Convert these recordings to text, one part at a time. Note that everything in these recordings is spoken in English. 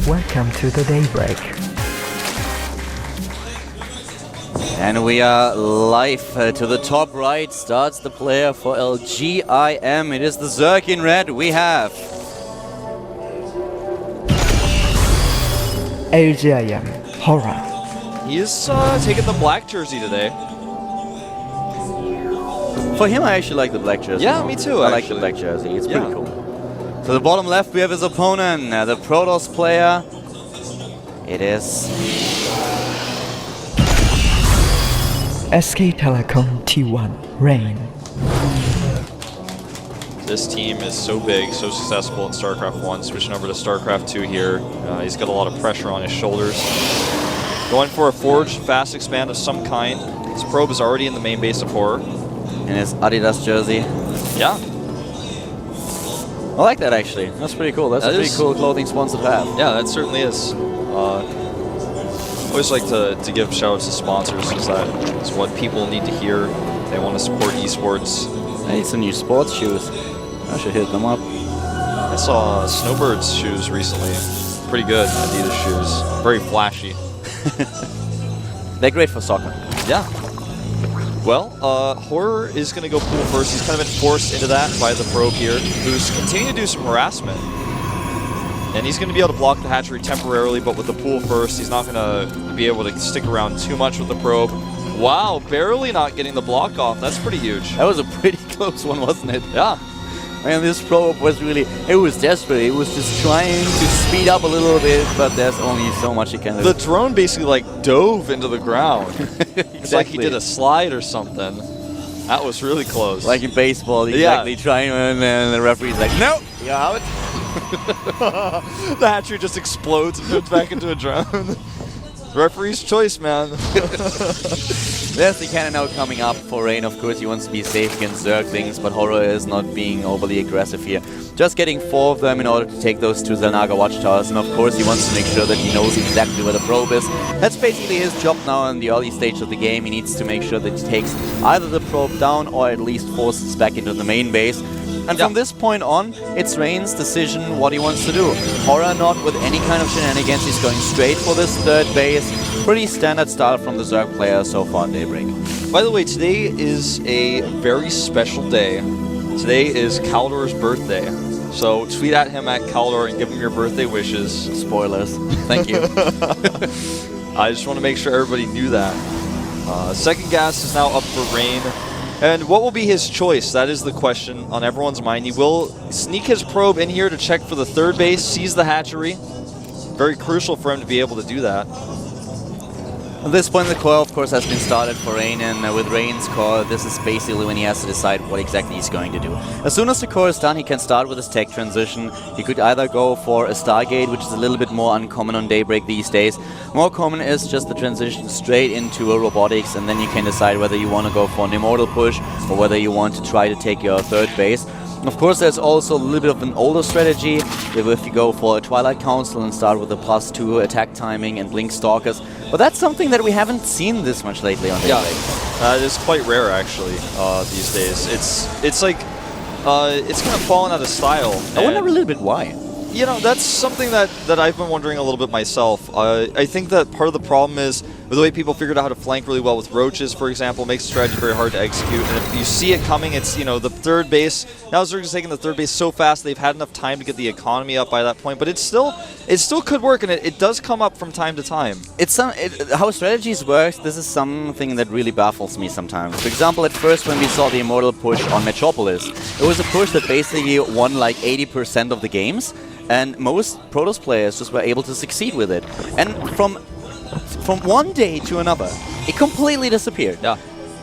Welcome to the Daybreak. And we are live to the top right. Starts the player for LGIM. It is the Zerg in red. We have LGIM, Horo. He is taking the black jersey today. For him, I actually like the black jersey. Yeah, me too. I like the black jersey. It's pretty cool. To the bottom left, we have his opponent, the Protoss player. It is SK Telecom T1, Rain. This team is so big, so successful in StarCraft 1. Switching over to StarCraft 2 here. He's got a lot of pressure on his shoulders. Going for a forge, fast expand of some kind. His probe is already in the main base of Horo. in his Adidas jersey. Yeah. I like that actually. That's pretty cool. That's a pretty cool clothing sponsor to have. Yeah, that certainly is. Always like to give shout outs to sponsors because that is what people need to hear. They want to support esports. I need some new sports shoes. I should hit them up. I saw Snowbird's shoes recently. Pretty good, Adidas shoes. Very flashy. They're great for soccer. Yeah. Well, Horo is going to go pool first. He's kind of been forced into that by the probe here, who's continuing to do some harassment. And he's going to be able to block the hatchery temporarily, but with the pool first, he's not going to be able to stick around too much with the probe. Wow, barely not getting the block off. That's pretty huge. That was a pretty close one, wasn't it? Yeah. And this probe was really, it was desperate. It was just trying to speed up a little bit, but there's only so much it can do. The drone basically like dove into the ground. Exactly. It's like he did a slide or something. That was really close. Like in baseball, exactly. Trying, and then the referee's like, no, you're out. The hatchery just explodes and turns back into a drone. Referee's choice, man. There's the cannon now coming up for Rain. Of course, he wants to be safe against Zerglings, but Horo is not being overly aggressive here. Just getting 4 of them in order to take those 2 Zelnaga watchtowers, and of course he wants to make sure that he knows exactly where the probe is. That's basically his job now in the early stage of the game. He needs to make sure that he takes either the probe down or at least forces back into the main base. And from this point on, it's Rain's decision what he wants to do. Horo not with any kind of shenanigans, he's going straight for this 3rd base. Pretty standard style from the Zerg player so far in Daybreak. By the way, today is a very special day. Today is Kaldor's birthday. So tweet at him at Kaldor and give him your birthday wishes. Spoilers. Thank you. I just want to make sure everybody knew that. Second gas is now up for Rain. And what will be his choice? That is the question on everyone's mind. He will sneak his probe in here to check for the 3rd base, seize the hatchery. Very crucial for him to be able to do that. At this point, the core, of course, has been started for Rain, and with Rain's core, this is basically when he has to decide what exactly he's going to do. As soon as the core is done, he can start with his tech transition. He could either go for a Stargate, which is a little bit more uncommon on Daybreak these days. More common is just the transition straight into a robotics, and then you can decide whether you want to go for an immortal push or whether you want to try to take your 3rd base. Of course, there's also a little bit of an older strategy, if you go for a Twilight Council and start with a +2 attack timing and Blink Stalkers. But that's something that we haven't seen this much lately on Daybreak. Yeah, it's quite rare actually these days. It's like it's kind of fallen out of style. I wonder a little bit why. You know, that's something that I've been wondering a little bit myself. I think that part of the problem is the way people figured out how to flank really well with roaches, for example, makes the strategy very hard to execute. And if you see it coming, it's, you know, the 3rd base. Now Zerg is taking the 3rd base so fast, they've had enough time to get the economy up by that point. But it still could work, and it does come up from time to time. It's how strategies work. This is something that really baffles me sometimes. For example, at first when we saw the Immortal push on Metropolis, it was a push that basically won like 80% of the games. And most Protoss players just were able to succeed with it. And from one day to another, it completely disappeared. Yeah.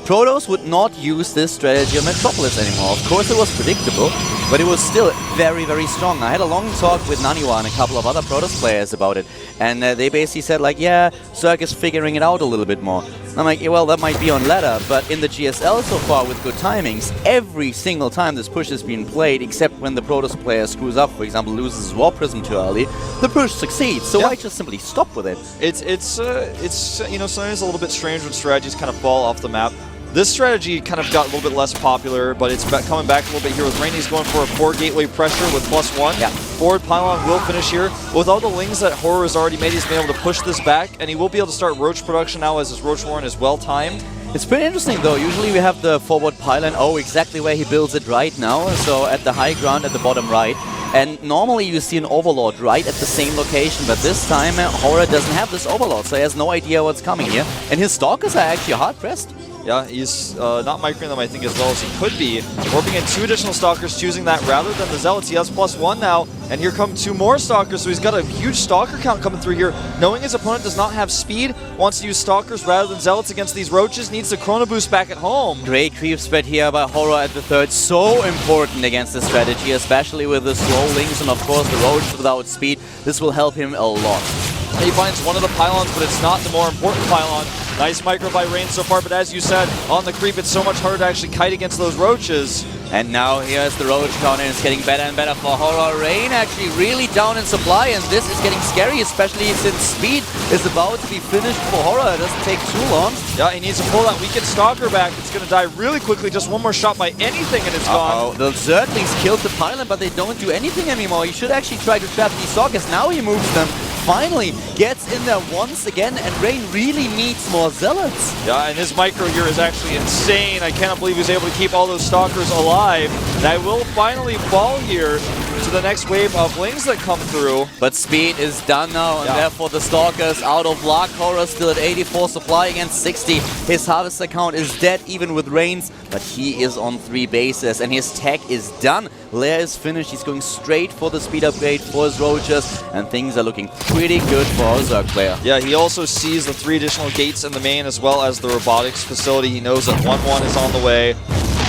Protoss would not use this strategy on Metropolis anymore. Of course it was predictable, but it was still very, very strong. I had a long talk with Naniwa and a couple of other Protoss players about it, and they basically said like, yeah, Zerg is figuring it out a little bit more. And I'm like, yeah, well, that might be on ladder, but in the GSL so far with good timings, every single time this push has been played, except when the Protoss player screws up, for example, loses his War Prism too early, the push succeeds. So why just simply stop with it? It's you know, sometimes a little bit strange when strategies kind of fall off the map. This strategy kind of got a little bit less popular, but it's coming back a little bit here with Rain. He's going for a 4 gateway pressure with +1. Yeah. Forward pylon will finish here. With all the lings that Horo has already made, he's been able to push this back, and he will be able to start Roach production now as his Roach Warren is well timed. It's pretty interesting though. Usually we have the forward pylon, exactly where he builds it right now. So at the high ground at the bottom right. And normally you see an Overlord right at the same location, but this time Horo doesn't have this Overlord, so he has no idea what's coming here. And his Stalkers are actually hard-pressed. Yeah, he's not microing them, I think, as well as he could be. Warping in 2 additional Stalkers, choosing that rather than the Zealots. He has +1 now, and here come 2 more Stalkers, so he's got a huge Stalker count coming through here. Knowing his opponent does not have speed, wants to use Stalkers rather than Zealots against these Roaches, needs the Chrono Boost back at home. Great creep spread here by Horo at the third. So important against this strategy, especially with the slow links and of course the Roach without speed. This will help him a lot. He finds one of the pylons, but it's not the more important pylon. Nice micro by Rain so far, but as you said, on the creep, it's so much harder to actually kite against those Roaches. And now here's the Roach count, and it's getting better and better for Horo. Rain actually really down in supply, and this is getting scary, especially since speed is about to be finished for Horo. It doesn't take too long. Yeah, he needs to pull that weakened Stalker back. It's going to die really quickly. Just one more shot by anything, and it's gone. The Zerglings killed the pylon, but they don't do anything anymore. You should actually try to trap these Stalkers. Now he moves them. Finally gets in there once again, and Rain really needs more Zealots. Yeah, and his micro here is actually insane. I cannot believe he's able to keep all those Stalkers alive. And I will finally fall here to the next wave of Lings that come through. But speed is done now, and therefore the Stalkers out of luck. Horo still at 84 supply against 60. His Harvester count is dead even with Rains, but he is on 3 bases, and his tech is done. Lair is finished. He's going straight for the speed upgrade for his Roaches, and things are looking pretty good for our Zerg player. Yeah, he also sees the 3 additional gates in the main as well as the robotics facility. He knows that 1-1 is on the way.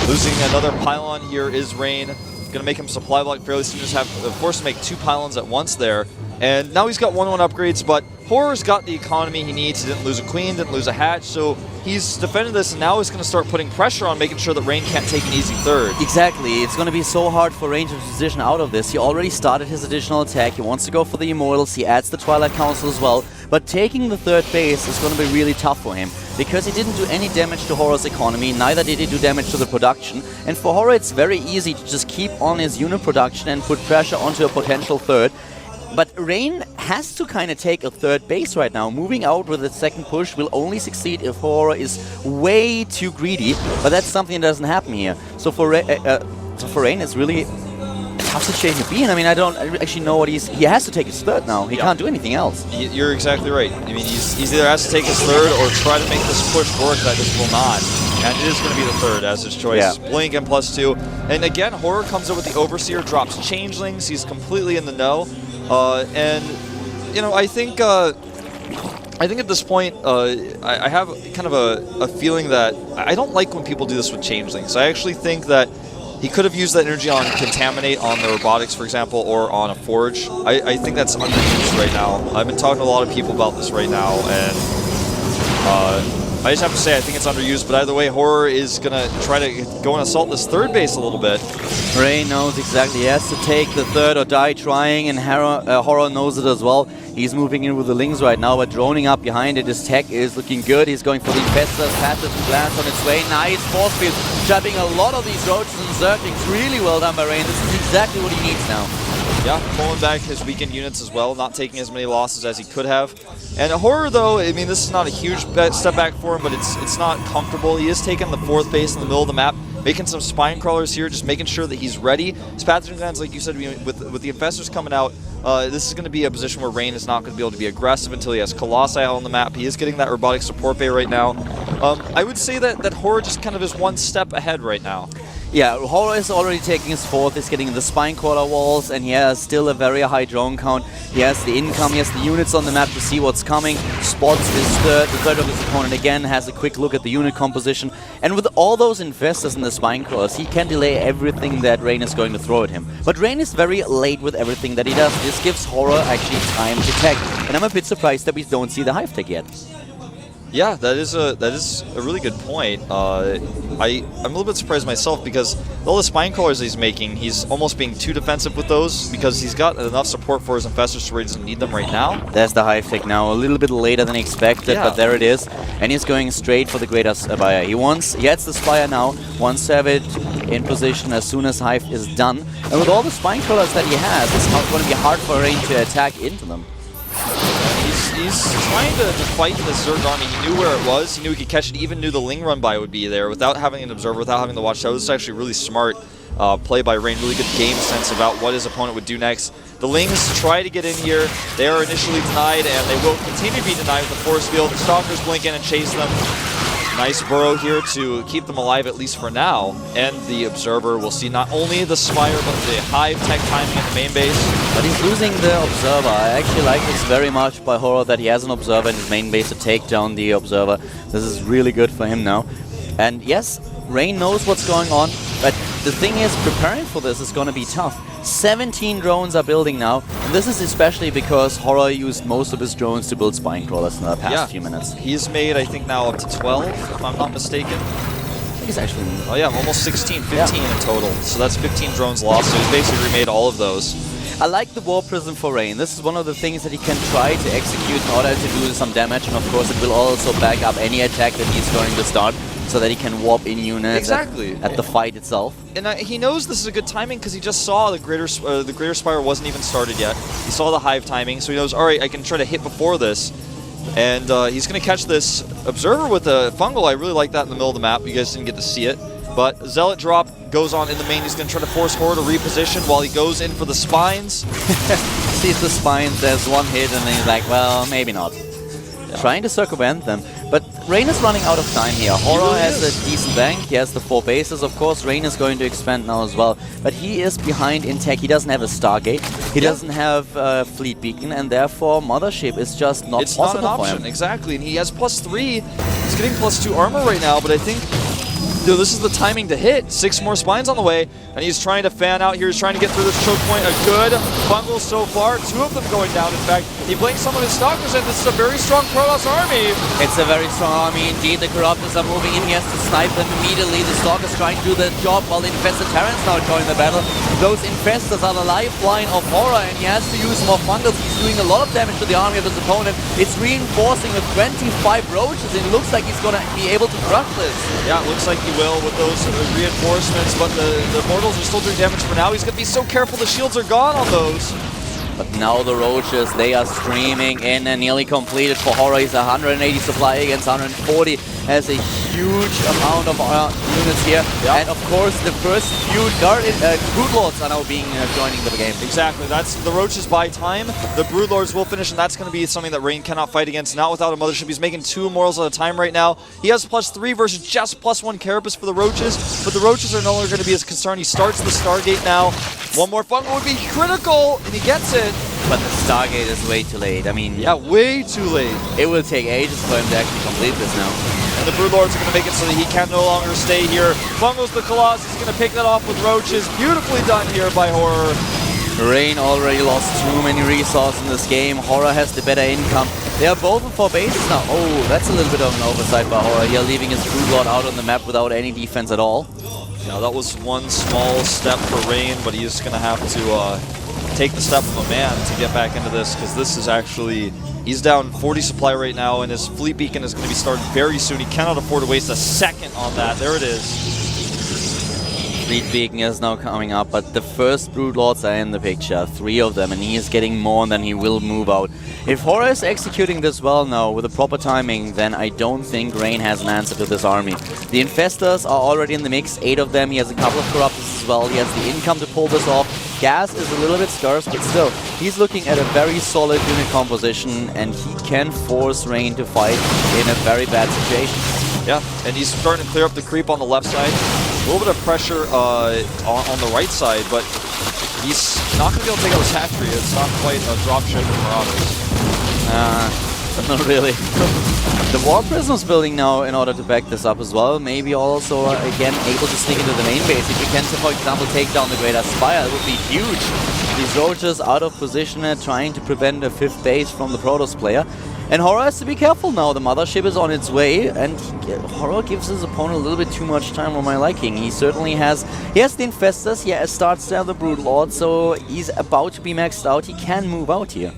Losing another pylon here is Rain. Going to make him supply block fairly soon. Just have forced to make 2 pylons at once there. And now he's got 1-1 upgrades, but Horo's got the economy he needs. He didn't lose a queen, didn't lose a hatch, so he's defended this, and now he's going to start putting pressure on making sure that Rain can't take an easy third. Exactly. It's going to be so hard for Rain to transition out of this. He already started his additional attack. He wants to go for the Immortals. He adds the Twilight Council as well. But taking the 3rd base is going to be really tough for him, because he didn't do any damage to Horo's economy, neither did he do damage to the production. And for Horo, it's very easy to just keep on his unit production and put pressure onto a potential 3rd. But Rain has to kind of take a 3rd base right now. Moving out with the 2nd push will only succeed if Horo is way too greedy, but that's something that doesn't happen here. So for Rain, it's really a tough situation to be in. I mean, I don't actually know what he has to take his 3rd now. He can't do anything else. You're exactly right. I mean, he's either has to take his 3rd or try to make this push work that just will not. And it is going to be the 3rd as his choice. Yeah. Blink and +2. And again, Horo comes up with the Overseer, drops Changelings. He's completely in the know. And, you know, I think at this point, I have kind of a feeling that I don't like when people do this with Changelings. I actually think that he could have used that energy on Contaminate on the Robotics, for example, or on a Forge. I think that's underused right now. I've been talking to a lot of people about this right now, and I just have to say I think it's underused, but either way, Horo is going to try to go and assault this 3rd base a little bit. Rain knows exactly. He has to take the 3rd or die trying, and Horo knows it as well. He's moving in with the Lings right now, but droning up behind it. His tech is looking good. He's going for the Infestors, passive and glance on its way. Nice force field, trapping a lot of these Roaches and Zerglings. Really well done by Rain. This is exactly what he needs now. Yeah, pulling back his weakened units as well, not taking as many losses as he could have. And Horo, though, I mean, this is not a huge step back for him, but it's not comfortable. He is taking the 4th base in the middle of the map, making some Spine Crawlers here, just making sure that he's ready. His Pathogen Glands, like you said, with the Infestors coming out, this is going to be a position where Rain is not going to be able to be aggressive until he has Colossi on the map. He is getting that Robotic Support Bay right now. I would say that Horo just kind of is one step ahead right now. Yeah, Horo is already taking his 4th, he's getting the Spine Crawler walls, and he has still a very high drone count. He has the income, he has the units on the map to see what's coming, spots his 3rd, the 3rd of his opponent again, has a quick look at the unit composition, and with all those Infestors and the Spine Crawlers, he can delay everything that Rain is going to throw at him. But Rain is very late with everything that he does. This gives Horo actually time to tech, and I'm a bit surprised that we don't see the Hive tech yet. Yeah, that is a really good point. I'm a little bit surprised myself because all the spine crawlers he's making, he's almost being too defensive with those because he's got enough support for his infestors where he doesn't need them right now. There's the hive tick now, a little bit later than expected, but there it is. And he's going straight for the Greater Spire. He gets the Spire now, wants to have it in position as soon as hive is done. And with all the spine crawlers that he has, it's going to be hard for Rain to attack into them. He's trying to fight the Zerg army. He knew where it was. He knew he could catch it. He even knew the Ling run by would be there without having an observer, without having to watch. That was actually really smart play by Rain. Really good game sense about what his opponent would do next. The Lings try to get in here. They are initially denied, and they will continue to be denied with the force field. The Stalkers blink in and chase them. Nice burrow here to keep them alive, at least for now. And the Observer will see not only the Spire, but the Hive tech timing in the main base. But he's losing the Observer. I actually like this very much by Horo, that he has an Observer in his main base to take down the Observer. This is really good for him now. And yes, Rain knows what's going on, but the thing is, preparing for this is going to be tough. 17 drones are building now, and this is especially because Horo used most of his drones to build spine crawlers in the past few minutes. He's made, I think, now up to 12, if I'm not mistaken. I think it's actually... Oh yeah, almost 16, 15 in total. So that's 15 drones lost, so he's basically remade all of those. I like the War Prism for Rain. This is one of the things that he can try to execute in order to do some damage, and of course it will also back up any attack that he's going to start, so that he can warp in units at the fight itself. And he knows this is a good timing because he just saw the Greater Spire wasn't even started yet. He saw the Hive timing, so he knows, all right, I can try to hit before this. And he's going to catch this Observer with a Fungal. I really like that in the middle of the map. You guys didn't get to see it. But Zealot drop goes on in the main. He's going to try to force Horo to reposition while he goes in for the Spines. Sees the Spines, there's one hit, and then he's like, well, maybe not. Trying to circumvent them. But Rain is running out of time here. Horo has a decent bank. He has the 4 bases. Of course, Rain is going to expand now as well. But he is behind in tech. He doesn't have a Stargate. He doesn't have a Fleet Beacon. And therefore, Mothership is just not possible for him. It's not an option, exactly. And he has +3. He's getting +2 armor right now. But I think this is the timing to hit. 6 more Spines on the way. And he's trying to fan out here. He's trying to get through this choke point. A good Fungal so far. 2 of them going down. In fact, he blinks some of his Stalkers, and this is a very strong Protoss army. It's a very strong army indeed. The Corruptors are moving in. He has to snipe them immediately. The Stalkers trying to do the job while the Infested Terrans now join the battle. Those Infestors are the lifeline of Horo, and he has to use more Fungals. He's doing a lot of damage to the army of his opponent. It's reinforcing with 25 Roaches, and it looks like he's going to be able to crush this. Yeah, it looks like he will with those reinforcements, but the Mortals are still doing damage for now. He's going to be so careful. The shields are gone on those. But now the Roaches, they are streaming in and nearly completed for Horo. He's 180 supply against 140. Has a huge amount of units here. And of course, the first few Broodlords are now being joining the game. Exactly. That's the Roaches buy time. The Broodlords will finish, and that's going to be something that Rain cannot fight against. Not without a Mothership. He's making 2 Immortals at a time right now. He has +3 versus just +1 Carapace for the Roaches, but the Roaches are no longer going to be as concerned. He starts the Stargate now. 1 more Fungal would be critical, and he gets it. But the Stargate is way too late. I mean... Yeah, way too late. It will take ages for him to actually complete this now. And the Broodlords are going to make it so that he can no longer stay here. Fungal's the Colossus. He's going to pick that off with Roaches. Beautifully done here by Horo. Rain already lost too many resources in this game. Horo has the better income. They are both in 4 bases now. Oh, that's a little bit of an oversight by Horo here, leaving his Broodlord out on the map without any defense at all. Yeah, that was one small step for Rain, but he's going to have to take the step of a man to get back into this, because this is actually... He's down 40 supply right now, and his Fleet Beacon is going to be started very soon. He cannot afford to waste a second on that. There it is. Fleet Beacon is now coming up, but the first Broodlords are in the picture. 3 of them, and he is getting more, and then he will move out. If Horo is executing this well now, with the proper timing, then I don't think Rain has an answer to this army. The Infestors are already in the mix, 8 of them. He has a couple of Corruptors as well. He has the income to pull this off. Gas is a little bit scarce, but still, he's looking at a very solid unit composition, and he can force Rain to fight in a very bad situation. Yeah, and he's starting to clear up the creep on the left side. A little bit of pressure on the right side, but he's not going to be able to take out his hatchery. It's not quite a dropship for Marauders. Not really. The War Prism's building now in order to back this up as well. Maybe also, again, able to sneak into the main base. If you can, for example, take down the Greater Spire, it would be huge. These Roaches out of position and trying to prevent a 5th base from the Protoss player. And Horo has to be careful now. The Mothership is on its way, and Horo gives his opponent a little bit too much time for my liking. He certainly has... He has the Infestors, he starts to have the Broodlord, so he's about to be maxed out. He can move out here.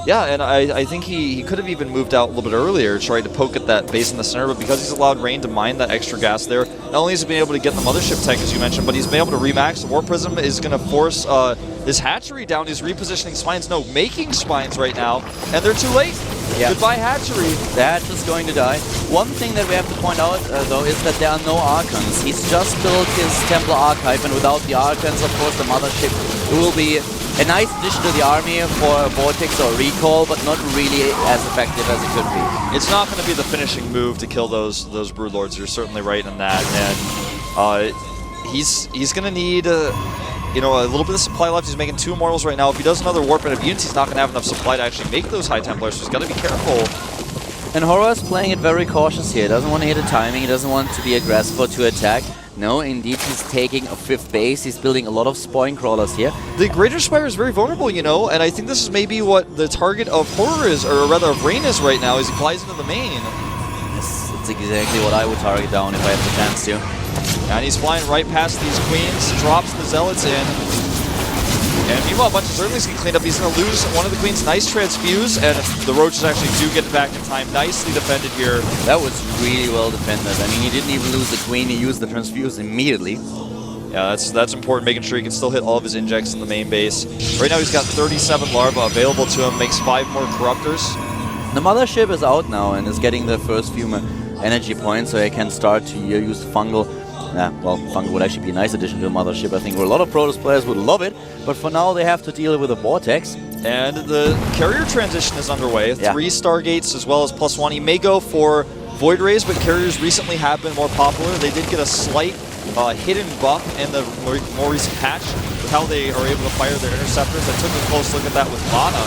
Yeah, and I think he could have even moved out a little bit earlier, tried to poke at that base in the center, but because he's allowed Rain to mine that extra gas there, not only has he been able to get the Mothership tank, as you mentioned, but he's been able to remax. The War Prism is going to force his hatchery down. He's repositioning spines, no, making spines right now, and they're too late. Yeah. Goodbye, hatchery. The hatch is going to die. One thing that we have to point out, though, is that there are no Archons. He's just built his Templar Archive, and without the Archons, of course, the Mothership will be a nice addition to the army for Vortex or Recall, but not really as effective as it could be. It's not going to be the finishing move to kill those Broodlords. You're certainly right in that, and he's going to need you know, a little bit of supply left. He's making 2 Immortals right now. If he does another Warp and Immunities, he's not going to have enough supply to actually make those High Templars, so he's got to be careful. And Horo is playing it very cautious here. He doesn't want to hit a timing. He doesn't want to be aggressive or to attack. No, indeed, he's taking a 5th base. He's building a lot of Spine Crawlers here. The Greater Spire is very vulnerable, you know, and I think this is maybe what the target of Horror is, or rather of Rain is right now, as he flies into the main. Yes, that's exactly what I would target down if I had the chance to. And he's flying right past these Queens, drops the Zealots in. And meanwhile, a bunch of Zerglings get cleaned up. He's going to lose one of the Queens. Nice transfuse, and the Roaches actually do get back in time. Nicely defended here. That was really well defended. I mean, he didn't even lose the Queen. He used the transfuse immediately. Yeah, that's important, making sure he can still hit all of his injects in the main base. Right now, he's got 37 Larva available to him, makes 5 more Corruptors. The Mothership is out now and is getting the first few energy points, so he can start to use Fungal. Well, Fungal would actually be a nice addition to the Mothership. I think a lot of Protoss players would love it, but for now they have to deal with a Vortex. And the carrier transition is underway. 3 Stargates as well as +1. He may go for Void Rays, but carriers recently have been more popular. They did get a slight hidden buff in the more recent patch with how they are able to fire their interceptors. I took a close look at that with Mana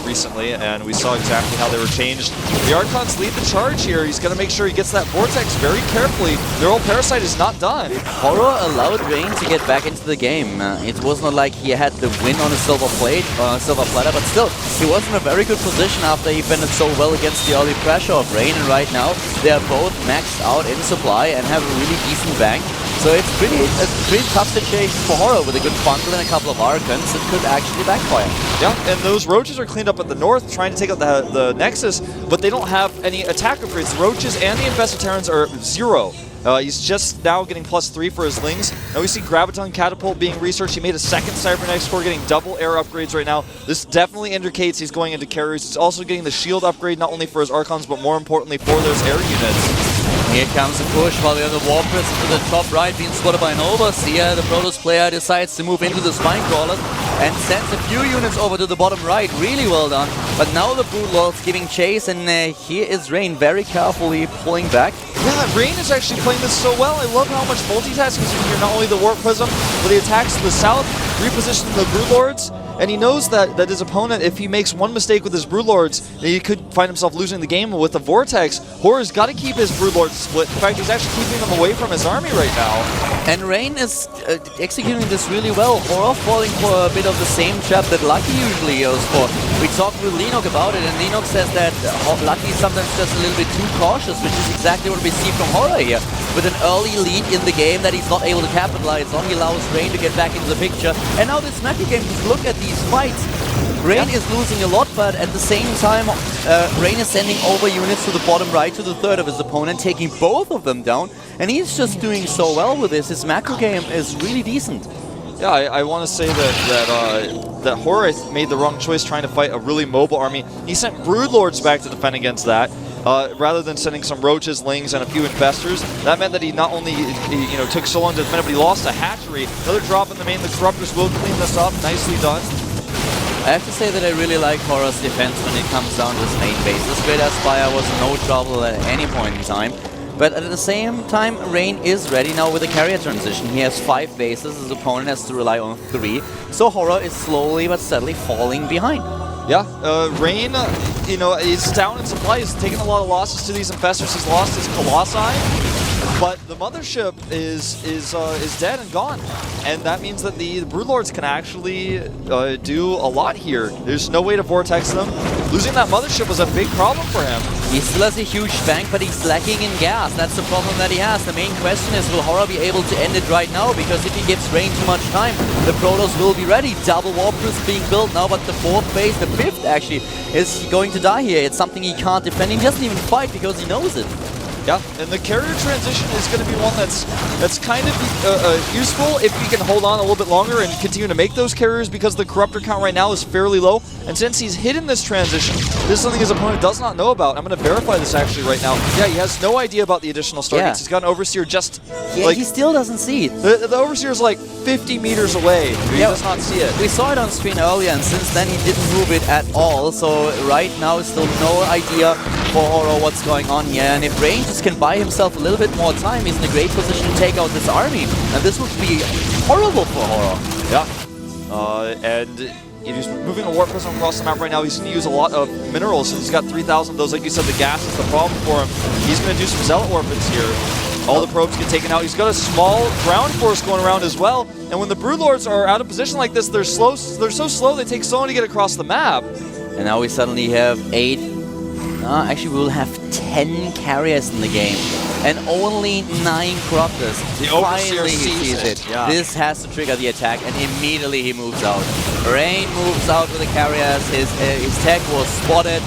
recently, and we saw exactly how they were changed. The Archons lead the charge here. He's going to make sure he gets that Vortex very carefully. Their old Parasite is not done. Horo allowed Rain to get back into the game. It was not like he had the win on a silver platter, but still, he was in a very good position after he fended so well against the early pressure of Rain, and right now they are both maxed out in supply and have a really decent bank. So it's a pretty tough situation for Horo with a good Fungal and a couple of Archons. It could actually backfire. Yeah, and those Roaches are cleaned up at the north, trying to take out the Nexus, but they don't have any attack upgrades. The Roaches and the Infested Terrans are 0. He's just now getting +3 for his Lings. Now we see Graviton Catapult being researched. He made a 2nd Cybernetic core, getting double air upgrades right now. This definitely indicates he's going into carriers. He's also getting the shield upgrade, not only for his Archons, but more importantly for those air units. Here comes the push while the other War Prism to the top right, being spotted by an Overseer. The Protoss player decides to move into the Spine Crawlers and sends a few units over to the bottom right. Really well done. But now the Broodlord's giving chase, and here is Rain very carefully pulling back. Yeah, Rain is actually playing this so well. I love how much multitasking is in here. Not only the Warp Prism, but he attacks to the south, repositioning the Broodlords. And he knows that his opponent, if he makes one mistake with his Broodlords, he could find himself losing the game with the Vortex. Horror's got to keep his Broodlords split. In fact, he's actually keeping them away from his army right now. And Rain is executing this really well. Horo falling for a bit of the same trap that Lucky usually goes for. We talked with Lenok about it, and Lenok says that Lucky is sometimes just a little bit too cautious, which is exactly what we see from Horo here. With an early lead in the game that he's not able to capitalize on, he allows Rain to get back into the picture. And now this Midgame, just look at these fights. Rain is losing a lot, but at the same time, Rain is sending over units to the bottom right, to the third of his opponent, taking both of them down, and he's just doing so well with this. His macro game is really decent. Yeah, I want to say that Horo made the wrong choice trying to fight a really mobile army. He sent Broodlords back to defend against that. Rather than sending some Roaches, Lings, and a few Infestors. That meant that he not only took so long to defend it, but he lost a hatchery. Another drop in the main. The Corruptors will clean this up. Nicely done. I have to say that I really like Horo's defense when it comes down to his main base. This Greater Spire was no trouble at any point in time. But at the same time, Rain is ready now with a carrier transition. He has 5 bases, his opponent has to rely on 3. So Horo is slowly but steadily falling behind. Yeah, Rain, is down in supply. He's taken a lot of losses to these Infestors. He's lost his Colossi. but the mothership is dead and gone, and that means that the Broodlords can actually do a lot here. There's no way to vortex them. Losing that mothership was a big problem for him. He still has a huge bank, but he's lacking in gas. That's the problem that he has. The main question is, will Horo be able to end it right now? Because if he gives Rain too much time, the Protoss will be ready. Double warp is being built now, but the fourth base, the fifth actually, is going to die here. It's something he can't defend. He doesn't even fight because he knows it. Yeah, and the carrier transition is going to be one that's kind of useful if you can hold on a little bit longer and continue to make those carriers, because the corruptor count right now is fairly low. And since he's hidden this transition, this is something his opponent does not know about. I'm going to verify this actually right now. Yeah, he has no idea about the additional stargates. He's got an Overseer just he still doesn't see it. The Overseer is like 50 meters away. He does not see it. We saw it on screen earlier, and since then he didn't move it at all. So right now, still no idea for Horo what's going on here. And if Rain just can buy himself a little bit more time, he's in a great position to take out this army. And this would be horrible for Horo. Yeah. And he's moving a Warp Prism across the map right now. He's going to use a lot of minerals. He's got 3,000 of those. Like you said, the gas is the problem for him. He's going to do some Zealot Warpins here. All the probes get taken out. He's got a small ground force going around as well. And when the Broodlords are out of position like this, they're slow. They're so slow, they take so long to get across the map. And now we suddenly have 8. Actually, we will have 10 carriers in the game. And only 9 Corruptors. The Overseer Finally he sees it. Yeah. This has to trigger the attack, and immediately he moves out. Rain moves out with the carriers. His tech was spotted.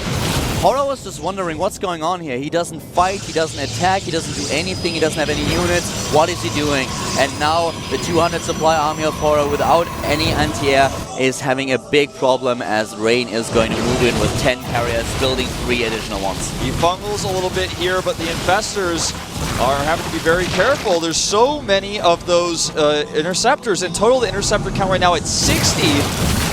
Horo was just wondering what's going on here. He doesn't fight, he doesn't attack, he doesn't do anything, he doesn't have any units. What is he doing? And now the 200 supply army of Horo without any anti-air is having a big problem, as Rain is going to move in with 10 carriers, building 3 additional ones. He bungles a little bit here, but the Infestors are having to be very careful. There's so many of those interceptors. In total, the interceptor count right now at 60.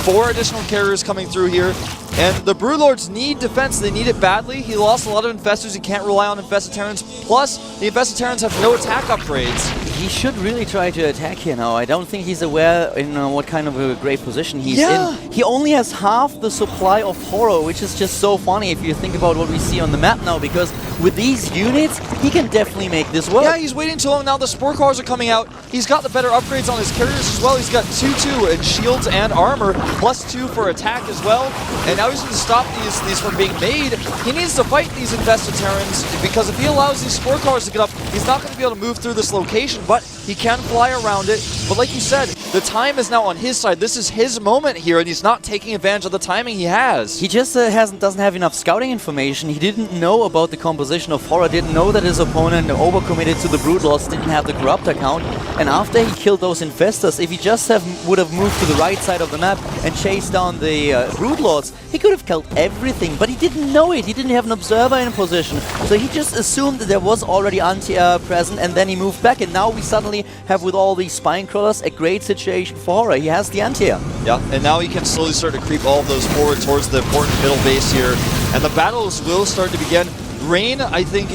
4 additional carriers coming through here. And the Broodlords need defense. They need it badly. He lost a lot of Infestors. He can't rely on Infested Terrans. Plus, the Infested Terrans have no attack upgrades. He should really try to attack here now. I don't think he's aware in what kind of a great position he's in. He only has half the supply of Horo, which is just so funny if you think about what we see on the map now, because with these units, he can definitely make this work. Yeah, he's waiting too long. Now the Spore Cars are coming out. He's got the better upgrades on his carriers as well. He's got 2/2 in shields and armor, +2 for attack as well. And now he's going to stop these from being made. He needs to fight these Infested Terrans, because if he allows these Spore Cars to get up, he's not going to be able to move through this location, but he can fly around it. But like you said, the time is now on his side. This is his moment here, and he's not taking advantage of the timing he has. He just doesn't have enough scouting information. He didn't know about the composition of Horo, didn't know that his opponent overcommitted to the Broodlords, didn't have the Corruptor count. And after he killed those Infestors, if he just would have moved to the right side of the map and chased down the Broodlords, he could have killed everything, but he didn't know it. He didn't have an observer in position. So he just assumed that there was already anti-air present, and then he moved back. And now we suddenly have, with all these Spine Crawlers, a great situation for Horo. He has the anti-air. Yeah, and now he can slowly start to creep all of those forward towards the important middle base here. And the battles will start to begin. Rain, I think,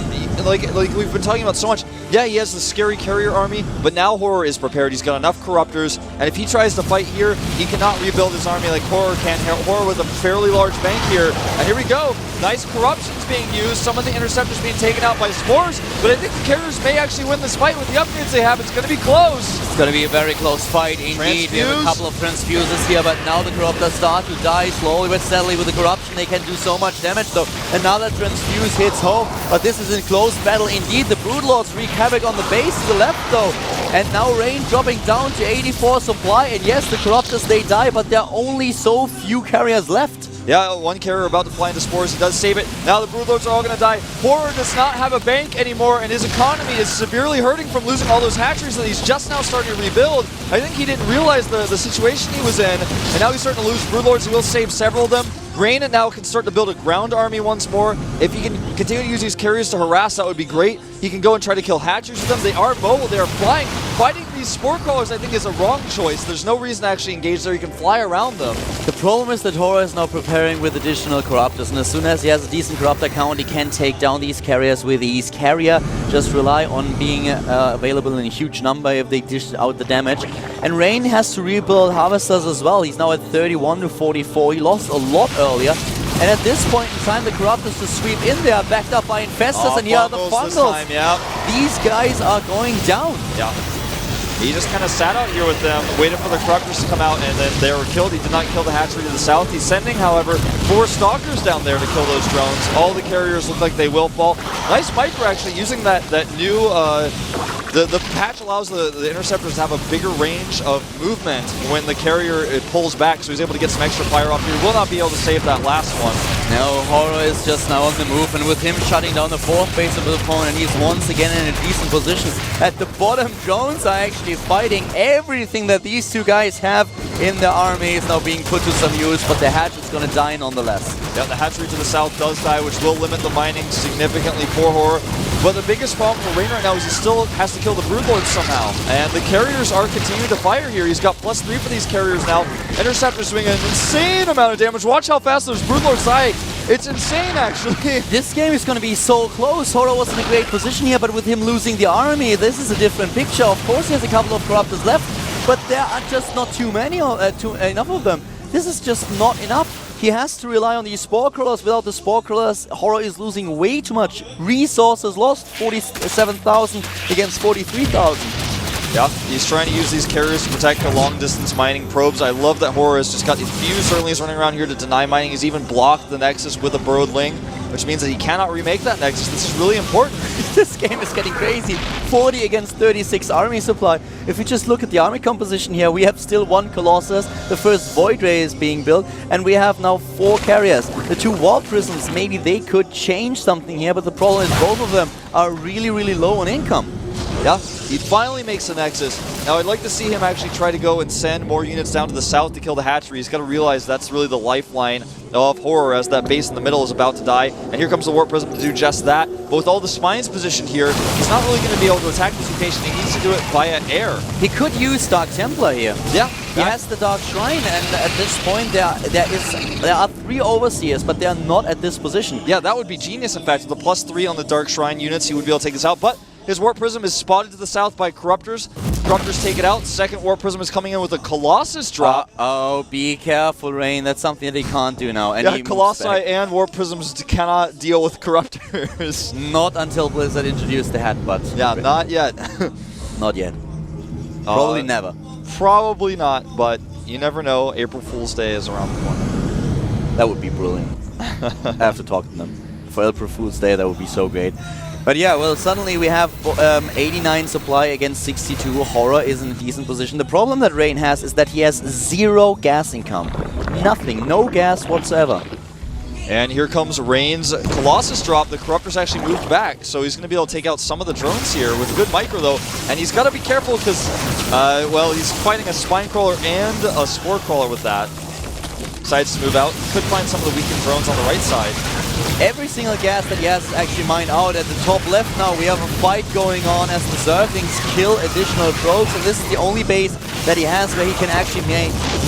like we've been talking about so much, yeah, he has the scary carrier army, but now Horo is prepared. He's got enough Corruptors, and if he tries to fight here, he cannot rebuild his army like Horo can. Horo with a fairly large bank here, and here we go. Nice corruptions being used, some of the interceptors being taken out by spores, but I think the carriers may actually win this fight with the upgrades they have. It's going to be close. It's going to be a very close fight indeed. We have a couple of transfuses here, but now the Corruptors start to die slowly but steadily. With the corruption, they can do so much damage, though. Another transfuse hits home, but this is a close battle indeed. The Broodlords wreak havoc on the base to the left, though. And now Rain dropping down to 84 supply, and yes, the Corruptors, they die, but there are only so few carriers left. Yeah, one carrier about to fly into spores. He does save it. Now the Broodlords are all going to die. Horo does not have a bank anymore, and his economy is severely hurting from losing all those hatcheries that he's just now starting to rebuild. I think he didn't realize the situation he was in, and now he's starting to lose Broodlords. He will save several of them. Rain now can start to build a ground army once more. If he can continue to use these carriers to harass, that would be great. He can go and try to kill hatcheries with them. They are mobile. They are flying. Fighting these Spore Crawlers, I think, is a wrong choice. There's no reason to actually engage there. He can fly around them. The problem is that Horo is now preparing with additional Corruptors, and as soon as he has a decent Corruptor count, he can take down these carriers with ease. Carrier just rely on being available in a huge number if they dish out the damage. And Rain has to rebuild Harvesters as well. He's now at 31 to 44. He lost a lot earlier. And at this point in time, the Corruptors to sweep in there, backed up by Infestors, and here are the Bungles Bungles. this time, yeah. These guys are going down. Yeah. He just kind of sat out here with them, waited for the Corruptors to come out, and then they were killed. He did not kill the hatchery to the south. He's sending, however, 4 Stalkers down there to kill those drones. All the carriers look like they will fall. Nice micro, actually, using that new... The patch allows the interceptors to have a bigger range of movement when the carrier pulls back, so he's able to get some extra fire off here. Will not be able to save that last one. No, Horo is just now on the move, and with him shutting down the 4th base of his opponent, he's once again in a decent position. At the bottom, drones are actually fighting. Everything that these two guys have in their army is now being put to some use, but the hatch is going to die nonetheless. Yeah, the hatchery to the south does die, which will limit the mining significantly for Horo. But the biggest problem for Rain right now is he still has to kill the Broodlords somehow. And the carriers are continuing to fire here. He's got +3 for these carriers now. Interceptors doing an insane amount of damage. Watch how fast those Broodlords die. It's insane, actually. This game is going to be so close. Horo was in a great position here, but with him losing the army, this is a different picture. Of course, he has a couple of Corruptors left, but there are just not too many, enough of them. This is just not enough. He has to rely on these Spore Crawlers. Without the Spore Crawlers, Horo is losing way too much. Resources lost, 47,000 against 43,000. Yeah, he's trying to use these carriers to protect the long-distance mining probes. I love that Horo has just got these few Zerglings running around here to deny mining. He's even blocked the Nexus with a Broodling, which means that he cannot remake that Nexus. This is really important. This game is getting crazy. 40 against 36 army supply. If you just look at the army composition here, we have still 1 Colossus, the first Void Ray is being built, and we have now 4 carriers. The 2 Wall Prisms, maybe they could change something here, but the problem is both of them are really, really low on income. Yeah, he finally makes the Nexus. Now, I'd like to see him actually try to go and send more units down to the south to kill the hatchery. He's got to realize that's really the lifeline of Horo as that base in the middle is about to die. And here comes the Warp Prism to do just that. But with all the spines positioned here, he's not really going to be able to attack this location. He needs to do it via air. He could use Dark Templar here. Yeah. He has the Dark Shrine, and at this point there are 3 Overseers, but they are not at this position. Yeah, that would be genius, in fact. With the +3 on the Dark Shrine units, he would be able to take this out. But his Warp Prism is spotted to the south by Corruptors. Corruptors take it out. Second Warp Prism is coming in with a Colossus drop. Oh, be careful, Rain. That's something that he can't do now. And yeah, Colossi and Warp Prisms cannot deal with Corruptors. Not until Blizzard introduced the Headbutt. Yeah, not yet. Not yet. Probably never. Probably not, but you never know. April Fool's Day is around the corner. That would be brilliant. I have to talk to them. For April Fool's Day, that would be so great. But yeah, well, suddenly we have 89 supply against 62. Horo is in a decent position. The problem that Rain has is that he has 0 gas income. Nothing. No gas whatsoever. And here comes Rain's Colossus drop. The Corruptors actually moved back, so he's going to be able to take out some of the drones here with a good micro, though. And he's got to be careful because, well, he's fighting a Spine Crawler and a Spore Crawler with that. Decides to move out. Could find some of the weakened drones on the right side. Every single gas that he has is actually mined out. At the top left now, we have a fight going on as the Zerglings kill additional probes, and this is the only base that he has where he can actually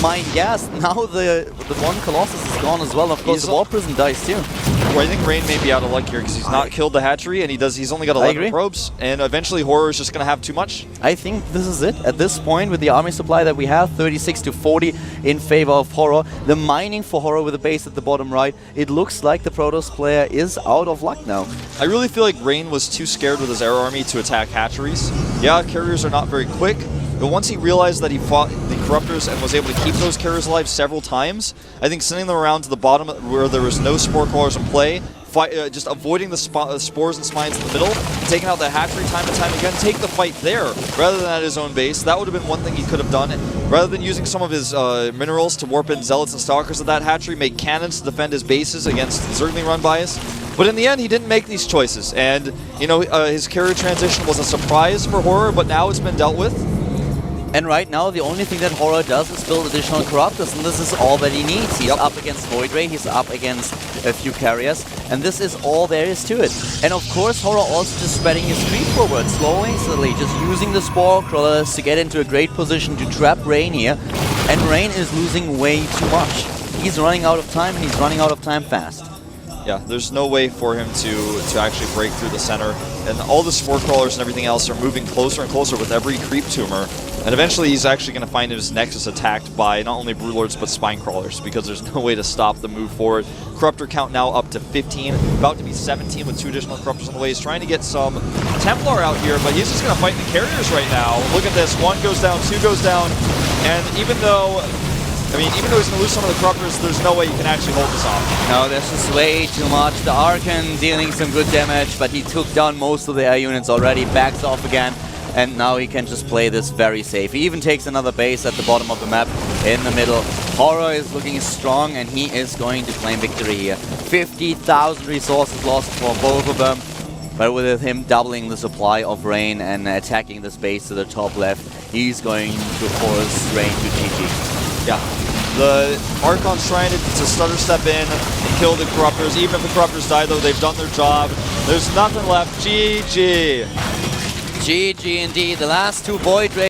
mine gas. Now the 1 Colossus is gone as well. Of course, the Wall Prism dies too. Well, I think Rain may be out of luck here because he's not killed the hatchery, and he's only got 11 probes, and eventually Horo is just going to have too much. I think this is it. At this point, with the army supply that we have, 36 to 40 in favor of Horo. The mining for Horo with the base at the bottom right, it looks like the Protoss player is out of luck now. I really feel like Rain was too scared with his air army to attack hatcheries. Yeah, carriers are not very quick, but once he realized that he fought the Corruptors and was able to keep those carriers alive several times, I think sending them around to the bottom where there was no Spore Crawlers in play, just avoiding the spores and spines in the middle, taking out the hatchery time and time again, take the fight there rather than at his own base. That would have been one thing he could have done. Rather than using some of his minerals to warp in Zealots and Stalkers at that hatchery, make cannons to defend his bases against Zergling run bias. But in the end, he didn't make these choices. And, you know, his carrier transition was a surprise for Horo, but now it's been dealt with. And right now, the only thing that Horo does is build additional Corruptors, and this is all that he needs. He's up against Void Ray, he's up against a few carriers, and this is all there is to it. And of course, Horo also just spreading his creep forward, slowly, just using the Spore Crawlers to get into a great position to trap Rain here. And Rain is losing way too much. He's running out of time, and he's running out of time fast. Yeah, there's no way for him to actually break through the center. And all the Spore Crawlers and everything else are moving closer and closer with every creep tumor. And eventually he's actually going to find his Nexus attacked by not only Broodlords but Spine Crawlers, because there's no way to stop the move forward. Corruptor count now up to 15, about to be 17 with 2 additional Corruptors on the way. He's trying to get some Templar out here, but he's just going to fight the carriers right now. Look at this, 1 goes down, 2 goes down, and even though he's going to lose some of the Corruptors, there's no way he can actually hold this off. No, this is way too much. The Archon dealing some good damage, but he took down most of the air units already, backs off again. And now he can just play this very safe. He even takes another base at the bottom of the map in the middle. Horo is looking strong, and he is going to claim victory here. 50,000 resources lost for both of them. But with him doubling the supply of Rain and attacking this base to the top left, he's going to force Rain to GG. Yeah. The Archon's trying to stutter step in and kill the Corruptors. Even if the Corruptors die, though, they've done their job. There's nothing left. GG. GG indeed. The last 2 Void Rays